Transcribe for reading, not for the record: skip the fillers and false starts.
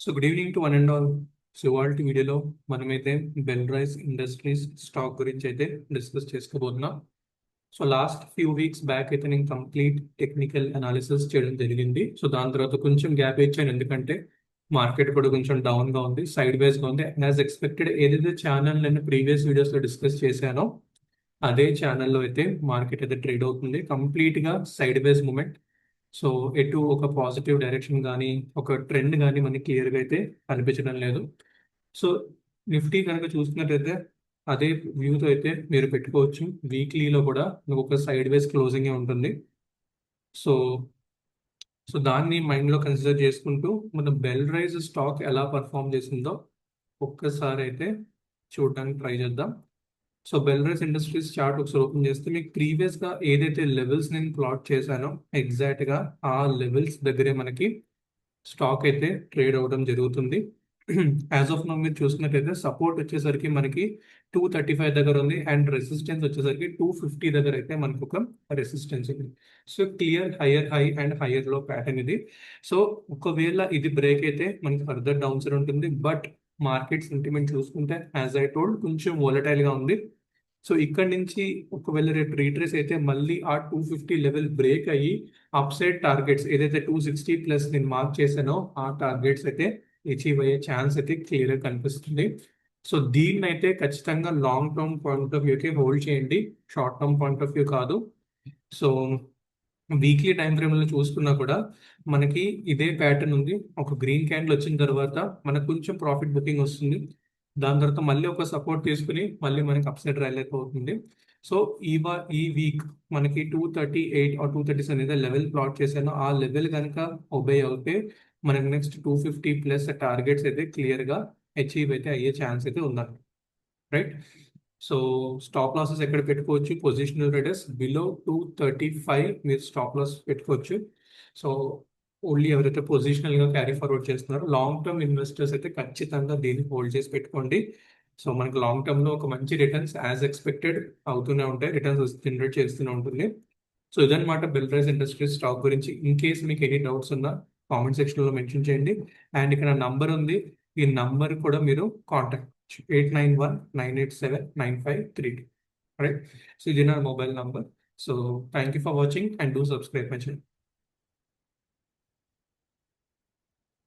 So good evening to one and all. So ఇవాళ వీడియోలో మనమైతే బెల్ రైస్ ఇండస్ట్రీస్ స్టాక్ గురించి అయితే డిస్కస్ చేసుకోబోతున్నాం. So last few weeks back అయితే నేను కంప్లీట్ టెక్నికల్ అనాలిసిస్ చేయడం జరిగింది. సో దాని తర్వాత కొంచెం గ్యాప్ ఇచ్చాను, ఎందుకంటే మార్కెట్ కూడా కొంచెం డౌన్గా ఉంది, సైడ్ వేస్గా ఉంది. యాజ్ ఎక్స్పెక్టెడ్ ఏదైతే ఛానల్ నేను ప్రీవియస్ వీడియోస్లో డిస్కస్ చేశానో అదే ఛానల్లో అయితే మార్కెట్ అయితే ట్రేడ్ అవుతుంది. కంప్లీట్గా సైడ్ వేస్ మూమెంట్. సో ఎటు ఒక పాజిటివ్ డైరెక్షన్ కానీ ఒక ట్రెండ్ కానీ మనకి క్లియర్గా అయితే కనిపించడం లేదు. సో నిఫ్టీ కనుక చూసుకున్నట్లయితే అదే వ్యూతో అయితే మీరు పెట్టుకోవచ్చు. వీక్లీలో కూడా మీకు ఒక సైడ్ వేస్ క్లోజింగ్ ఉంటుంది. సో సో దాన్ని మైండ్లో కన్సిడర్ చేసుకుంటూ మన బెల్ రైజ్ స్టాక్ ఎలా పర్ఫామ్ చేసిందో ఒక్కసారి అయితే చూడడానికి ట్రై చేద్దాం. So Belrise industries chart ఒకసారి ఓపెన్ చేస్తే మీకు ప్రీవియస్గా ఏదైతే లెవెల్స్ నేను ప్లాట్ చేశానో ఎగ్జాక్ట్గా ఆ లెవెల్స్ దగ్గరే మనకి స్టాక్ అయితే ట్రేడ్ అవ్వడం జరుగుతుంది. యాజ్ ఆఫ్ నౌ మీరు చూసుకున్నట్టయితే సపోర్ట్ వచ్చేసరికి మనకి 235 దగ్గర ఉంది, అండ్ రెసిస్టెన్స్ వచ్చేసరికి 250 దగ్గర అయితే మనకు ఒక రెసిస్టెన్స్ ఉంది. So clear hire high and higher లో ప్యాటర్న్ ఇది. సో ఒకవేళ ఇది బ్రేక్ అయితే మనకి ఫర్దర్ డౌన్ సైడ్ ఉంటుంది. బట్ మార్కెట్ సెంటిమెంట్ చూసుకుంటే యాజ్ ఐ టోల్డ్ కొంచెం volatile గా ఉంది. సో ఇక్కడ నుంచి ఒకవేళ రేపు రీట్రేస్ అయితే మళ్ళీ ఆ 250 లెవెల్ బ్రేక్ అయ్యి అప్ సైడ్ టార్గెట్స్ ఏదైతే 260 ప్లస్ నేను మార్క్ చేశానో ఆ టార్గెట్స్ అయితే అచీవ్ అయ్యే ఛాన్స్ అయితే క్లియర్గా కనిపిస్తుంది. సో దీన్ని అయితే ఖచ్చితంగా లాంగ్ టర్మ్ పాయింట్ ఆఫ్ వ్యూకి హోల్డ్ చేయండి, short term point of view కాదు. సో వీక్లీ టైం ఫ్రేమ్లో చూసుకున్నా కూడా మనకి ఇదే ప్యాటర్న్ ఉంది. ఒక గ్రీన్ క్యాండిల్ వచ్చిన తర్వాత మనకు కొంచెం ప్రాఫిట్ బుకింగ్ వస్తుంది. దాని తర్వాత మళ్ళీ ఒక సపోర్ట్ తీసుకుని మళ్ళీ మనకి అప్సైడ్ రైల్ అవుతుంది. సో ఈ వీక్ మనకి 238 ఆర్ 237 ఏదో లెవెల్ ప్లాట్ చేశానో ఆ లెవెల్ కనుక ఒబే అవుతే మనకి నెక్స్ట్ 250 ప్లస్ టార్గెట్స్ అయితే క్లియర్గా అచీవ్ అయితే అయ్యే ఛాన్స్ అయితే ఉందండి. రైట్. సో స్టాప్ లాసెస్ ఎక్కడ పెట్టుకోవచ్చు? పొజిషనల్ ట్రేడర్స్ బిలో 235 మీరు స్టాప్ లాస్ పెట్టుకోవచ్చు. సో ఓన్లీ ఎవరైతే పొజిషనల్గా క్యారీ ఫార్వర్డ్ చేస్తున్నారో లాంగ్ టర్మ్ ఇన్వెస్టర్స్ అయితే ఖచ్చితంగా దీన్ని హోల్డ్ చేసి పెట్టుకోండి. సో మనకి లాంగ్ టర్మ్లో ఒక మంచి రిటర్న్స్ యాజ్ ఎక్స్పెక్టెడ్ అవుతూనే ఉంటాయి, రిటర్న్స్ జనరేట్ చేస్తూనే ఉంటుంది. సో ఇదన్నమాట బెల్ రైజ్ ఇండస్ట్రీస్ స్టాక్ గురించి. ఇన్ కేస్ మీకు ఎనీ డౌట్స్ ఉన్నా కామెంట్ సెక్షన్లో మెన్షన్ చేయండి. అండ్ ఇక్కడ నంబర్ ఉంది, ఈ నంబర్ కూడా మీరు కాంటాక్ట్ 8919879532. రైట్. సో ఇది నా mobile number. So thank you for watching and do subscribe my channel.